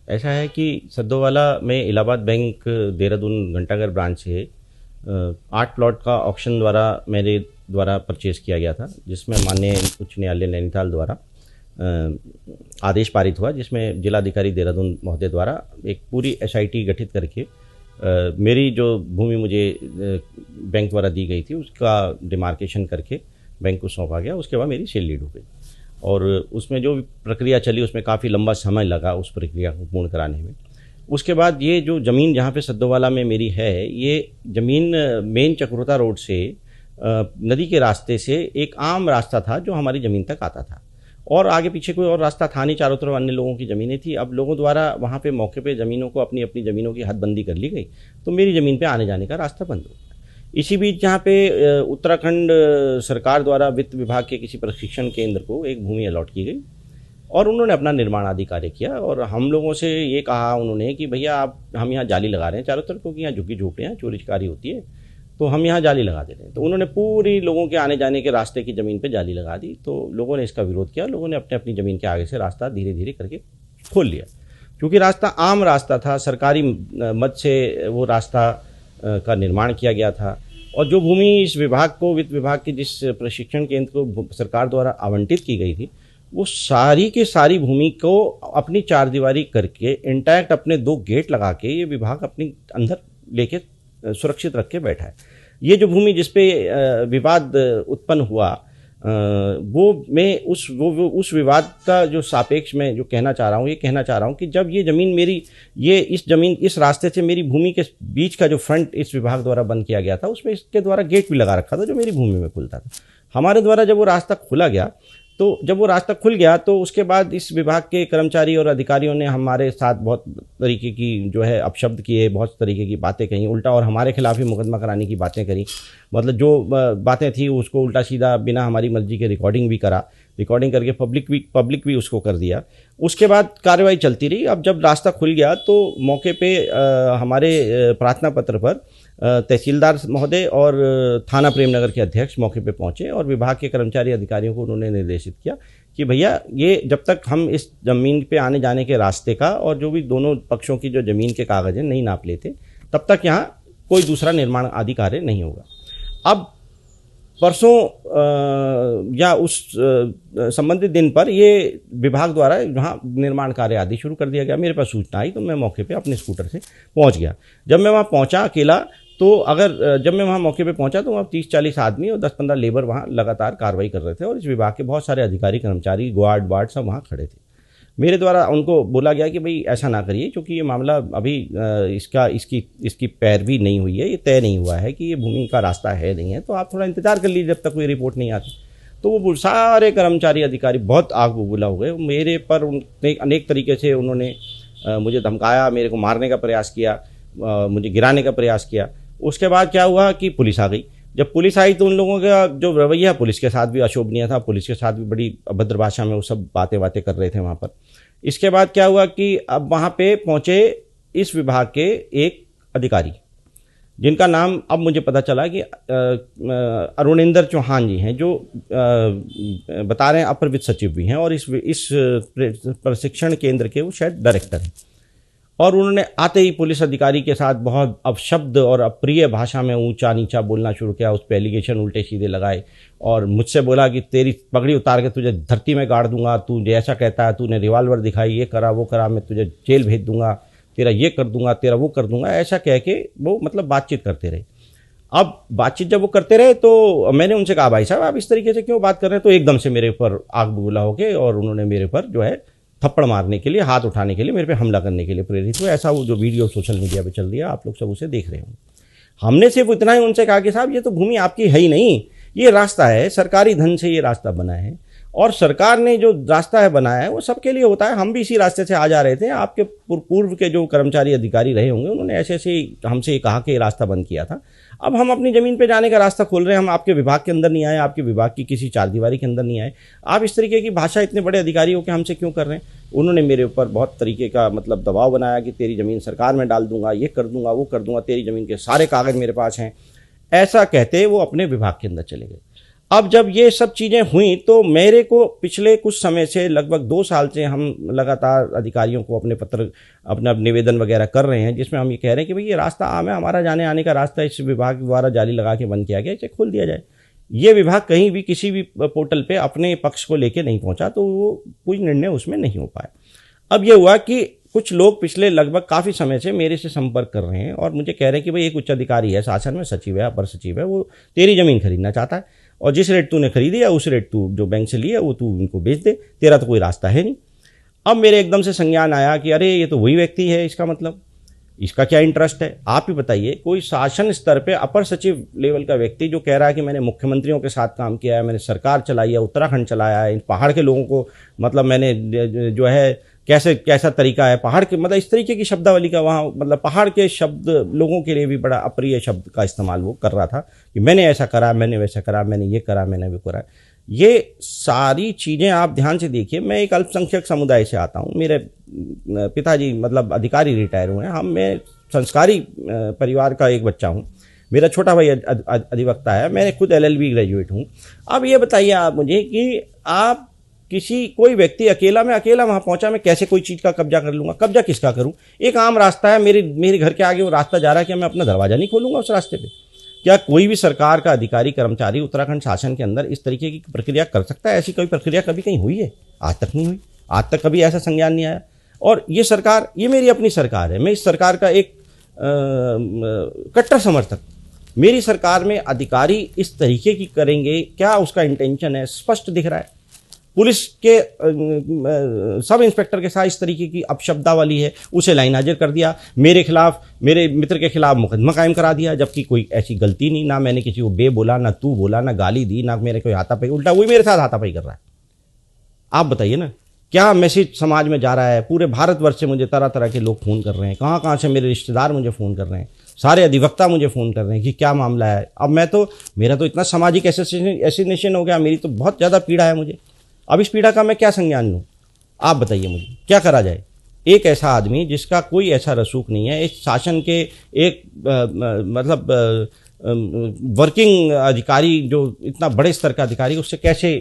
ऐसा है कि सद्दोवाला में इलाहाबाद बैंक देहरादून घंटाघर ब्रांच से 8 प्लॉट का ऑक्शन द्वारा मेरे द्वारा परचेज़ किया गया था, जिसमें माननीय उच्च न्यायालय नैनीताल द्वारा आदेश पारित हुआ, जिसमें जिलाधिकारी देहरादून महोदय द्वारा एक पूरी एसआईटी गठित करके मेरी जो भूमि मुझे बैंक द्वारा दी गई थी उसका डिमार्केशन करके बैंक को सौंपा गया। उसके बाद मेरी सेल लीड हो गई और उसमें जो प्रक्रिया चली उसमें काफ़ी लंबा समय लगा उस प्रक्रिया को पूर्ण कराने में। उसके बाद ये जो ज़मीन जहाँ पे सद्दोवाला में मेरी है, ये ज़मीन मेन चक्रोता रोड से नदी के रास्ते से एक आम रास्ता था जो हमारी ज़मीन तक आता था और आगे पीछे कोई और रास्ता था नहीं, चारों तरफ अन्य लोगों की ज़मीनें थी। अब लोगों द्वारा वहाँ पे मौके पे ज़मीनों को अपनी अपनी ज़मीनों की हदबंदी कर ली गई, तो मेरी ज़मीन पे आने जाने का रास्ता बंद हो गया। इसी बीच जहाँ पे उत्तराखंड सरकार द्वारा वित्त विभाग के किसी प्रशिक्षण केंद्र को एक भूमि अलॉट की गई और उन्होंने अपना निर्माण आदि कार्य किया और हम लोगों से ये कहा उन्होंने कि भैया आप हम यहाँ जाली लगा रहे हैं चारों तरफ, क्योंकि यहाँ झुग्गी झोपड़ियाँ चोरी चकारी होती है, तो हम यहाँ जाली लगा दे रहे हैं। तो उन्होंने पूरी लोगों के आने जाने के रास्ते की ज़मीन पे जाली लगा दी। तो लोगों ने इसका विरोध किया, लोगों ने अपने अपनी ज़मीन के आगे से रास्ता धीरे धीरे करके खोल लिया। क्योंकि रास्ता आम रास्ता था, सरकारी मद से वो रास्ता का निर्माण किया गया था और जो भूमि इस विभाग को, वित्त विभाग के जिस प्रशिक्षण केंद्र को सरकार द्वारा आवंटित की गई थी, वो सारी की सारी भूमि को अपनी चारदीवारी करके इंटैक्ट अपने 2 गेट लगा के ये विभाग अपनी अंदर लेके सुरक्षित रख के बैठा है। ये जो भूमि जिसपे विवाद उत्पन्न हुआ वो मैं उस विवाद का जो सापेक्ष में जो कहना चाह रहा हूँ, ये कहना चाह रहा हूँ कि जब ये ज़मीन मेरी, ये इस ज़मीन इस रास्ते से मेरी भूमि के बीच का जो फ्रंट इस विभाग द्वारा बंद किया गया था, उसमें इसके द्वारा गेट भी लगा रखा था जो मेरी भूमि में खुलता था। हमारे द्वारा जब वो रास्ता खुला गया, तो जब वो रास्ता खुल गया तो उसके बाद इस विभाग के कर्मचारी और अधिकारियों ने हमारे साथ बहुत तरीके की जो है अपशब्द किए, बहुत तरीके की बातें कहीं उल्टा और हमारे खिलाफ ही मुकदमा कराने की बातें करी। मतलब जो बातें थी उसको उल्टा सीधा बिना हमारी मर्जी के रिकॉर्डिंग करके पब्लिक भी उसको कर दिया। उसके बाद कार्रवाई चलती रही। अब जब रास्ता खुल गया तो मौके पे हमारे प्रार्थना पत्र पर तहसीलदार महोदय और थाना प्रेमनगर के अध्यक्ष मौके पे पहुंचे और विभाग के कर्मचारी अधिकारियों को उन्होंने निर्देशित किया कि भैया ये जब तक हम इस ज़मीन पे आने जाने के रास्ते का और जो भी दोनों पक्षों की जो ज़मीन के कागज़ हैं नहीं नाप लेते, तब तक यहाँ कोई दूसरा निर्माण आदि कार्य नहीं होगा। अब परसों या उस संबंधित दिन पर ये विभाग द्वारा वहाँ निर्माण कार्य आदि शुरू कर दिया गया। मेरे पास सूचना आई तो मैं मौके पे अपने स्कूटर से पहुँच गया। जब मैं वहाँ पहुँचा अकेला, तो जब मैं वहाँ मौके पे पहुँचा तो वहाँ 30-40 आदमी और 10-15 लेबर वहाँ लगातार कार्रवाई कर रहे थे और इस विभाग के बहुत सारे अधिकारी, कर्मचारी, गार्ड सब वहाँ खड़े थे। मेरे द्वारा उनको बोला गया कि भाई ऐसा ना करिए, क्योंकि ये मामला अभी इसकी पैरवी नहीं हुई है, ये तय नहीं हुआ है कि ये भूमि का रास्ता है नहीं है, तो आप थोड़ा इंतजार कर लीजिए जब तक कोई रिपोर्ट नहीं आती। तो वो सारे कर्मचारी अधिकारी बहुत आग बबूला हो गए। मेरे पर अनेक तरीके से उन्होंने मुझे धमकाया, मेरे को मारने का प्रयास किया, मुझे गिराने का प्रयास किया। उसके बाद क्या हुआ कि पुलिस आ गई। जब पुलिस आई तो उन लोगों का जो रवैया पुलिस के साथ भी अशोभनीय था, पुलिस के साथ भी बड़ी अभद्र भाषा में वो सब बातें कर रहे थे वहाँ पर। इसके बाद क्या हुआ कि अब वहाँ पे पहुँचे इस विभाग के एक अधिकारी, जिनका नाम अब मुझे पता चला कि अरुणेंद्र चौहान जी हैं, जो बता रहे हैं अपर वित्त सचिव भी हैं और इस प्रशिक्षण केंद्र के वो शायद डायरेक्टर हैं। और उन्होंने आते ही पुलिस अधिकारी के साथ बहुत अपशब्द और अप्रिय भाषा में ऊंचा नीचा बोलना शुरू किया, उस पर एलिगेशन उल्टे सीधे लगाए और मुझसे बोला कि तेरी पगड़ी उतार के तुझे धरती में गाड़ दूंगा, तू जैसा कहता है, तूने रिवाल्वर दिखाई, ये करा वो करा, मैं तुझे जेल भेज दूंगा, तेरा ये कर दूंगा, तेरा वो कर दूंगा, ऐसा कह के वो मतलब बातचीत करते रहे। अब बातचीत जब वो करते रहे तो मैंने उनसे कहा भाई साहब आप इस तरीके से क्यों बात कर रहे हैं, तो एकदम से मेरे ऊपर आग बबूला हो गए और उन्होंने मेरे पर जो है थप्पड़ मारने के लिए, हाथ उठाने के लिए, मेरे पे हमला करने के लिए प्रेरित हुए। ऐसा वो जो वीडियो सोशल मीडिया पे चल रही है, आप लोग सब उसे देख रहे होंगे। हमने सिर्फ इतना ही उनसे कहा कि साहब ये तो भूमि आपकी है ही नहीं, ये रास्ता है, सरकारी धन से ये रास्ता बना है और सरकार ने जो रास्ता है बनाया है वो सबके लिए होता है। हम भी इसी रास्ते से आ जा रहे थे, आपके पूर्व के जो कर्मचारी अधिकारी रहे होंगे उन्होंने ऐसे हमसे कहा कि ये रास्ता बंद किया था। अब हम अपनी ज़मीन पे जाने का रास्ता खोल रहे हैं, हम आपके विभाग के अंदर नहीं आए, आपके विभाग की किसी चारदीवारी के अंदर नहीं आए, आप इस तरीके की भाषा इतने बड़े अधिकारी हो के हमसे क्यों कर रहे हैं। उन्होंने मेरे ऊपर बहुत तरीके का मतलब दबाव बनाया कि तेरी ज़मीन सरकार में डाल दूंगा, ये कर दूंगा, वो कर दूंगा, तेरी ज़मीन के सारे कागज़ मेरे पास हैं, ऐसा कहते वो अपने विभाग के अंदर चले गए। अब जब ये सब चीज़ें हुई तो मेरे को पिछले कुछ समय से लगभग 2 साल से हम लगातार अधिकारियों को अपने पत्र अपना निवेदन वगैरह कर रहे हैं, जिसमें हम ये कह रहे हैं कि भाई ये रास्ता आम है, हमारा जाने आने का रास्ता इस विभाग द्वारा जाली लगा के बंद किया गया, इसे खोल दिया जाए। ये विभाग कहीं भी किसी भी पोर्टल पे अपने पक्ष को लेके नहीं पहुंचा, तो वो कोई निर्णय उसमें नहीं हो पाया। अब ये हुआ कि कुछ लोग पिछले लगभग काफ़ी समय से मेरे से संपर्क कर रहे हैं और मुझे कह रहे हैं कि भाई एक उच्च अधिकारी है शासन में, सचिव है, अपर सचिव है, वो तेरी ज़मीन खरीदना चाहता है और जिस रेट तूने खरीदी है उस रेट तू जो बैंक से लिया वो तू उनको बेच दे, तेरा तो कोई रास्ता है नहीं। अब मेरे एकदम से संज्ञान आया कि अरे ये तो वही व्यक्ति है, इसका मतलब इसका क्या इंटरेस्ट है, आप ही बताइए। कोई शासन स्तर पे अपर सचिव लेवल का व्यक्ति जो कह रहा है कि मैंने मुख्यमंत्रियों के साथ काम किया है, मैंने सरकार चलाई है, उत्तराखंड चलाया है, इन पहाड़ के लोगों को मतलब मैंने जो है कैसा तरीका है पहाड़ के, मतलब इस तरीके की शब्दावली का वहाँ मतलब पहाड़ के शब्द लोगों के लिए भी बड़ा अप्रिय शब्द का इस्तेमाल वो कर रहा था कि मैंने ऐसा करा, मैंने वैसा करा, मैंने ये करा, मैंने वो करा। ये सारी चीज़ें आप ध्यान से देखिए। मैं एक अल्पसंख्यक समुदाय से आता हूँ, मेरे पिताजी मतलब अधिकारी रिटायर हुए हैं, मैं संस्कारी परिवार का एक बच्चा हूँ, मेरा छोटा भाई अधिवक्ता है, मैं खुद LLB ग्रेजुएट हूँ। अब ये बताइए आप मुझे कि आप कोई व्यक्ति अकेला वहाँ पहुंचा, मैं कैसे कोई चीज़ का कब्जा कर लूँगा? कब्जा किसका करूँ? एक आम रास्ता है, मेरे घर के आगे वो रास्ता जा रहा है, क्या मैं अपना दरवाज़ा नहीं खोलूँगा उस रास्ते पे? क्या कोई भी सरकार का अधिकारी कर्मचारी उत्तराखंड शासन के अंदर इस तरीके की प्रक्रिया कर सकता है? ऐसी कोई प्रक्रिया कभी कहीं हुई है? आज तक नहीं हुई, आज तक कभी ऐसा संज्ञान नहीं आया। और ये सरकार, ये मेरी अपनी सरकार है, मैं इस सरकार का एक कट्टर समर्थक। मेरी सरकार में अधिकारी इस तरीके की करेंगे, क्या उसका इंटेंशन है स्पष्ट दिख रहा है। पुलिस के सब इंस्पेक्टर के साथ इस तरीके की अपशब्दावली है, उसे लाइन हाजिर कर दिया, मेरे खिलाफ, मेरे मित्र के खिलाफ मुकदमा कायम करा दिया, जबकि कोई ऐसी गलती नहीं, ना मैंने किसी को बे बोला, ना तू बोला, ना गाली दी, ना मेरे कोई हाथापाई, उल्टा वही मेरे साथ हाथापाई कर रहा है। आप बताइए ना, क्या मैसेज समाज में जा रहा है? पूरे भारतवर्ष से मुझे तरह तरह के लोग फ़ोन कर रहे हैं, कहाँ कहाँ से मेरे रिश्तेदार मुझे फ़ोन कर रहे हैं, सारे अधिवक्ता मुझे फ़ोन कर रहे हैं कि क्या मामला है। अब मेरा तो इतना सामाजिक एसिनेशन हो गया, मेरी तो बहुत ज़्यादा पीड़ा है मुझे। अब इस पीड़ा का मैं क्या संज्ञान लूँ? आप बताइए मुझे, क्या करा जाए? एक ऐसा आदमी जिसका कोई ऐसा रसूख नहीं है, इस शासन के एक मतलब वर्किंग अधिकारी, जो इतना बड़े स्तर का अधिकारी, उससे कैसे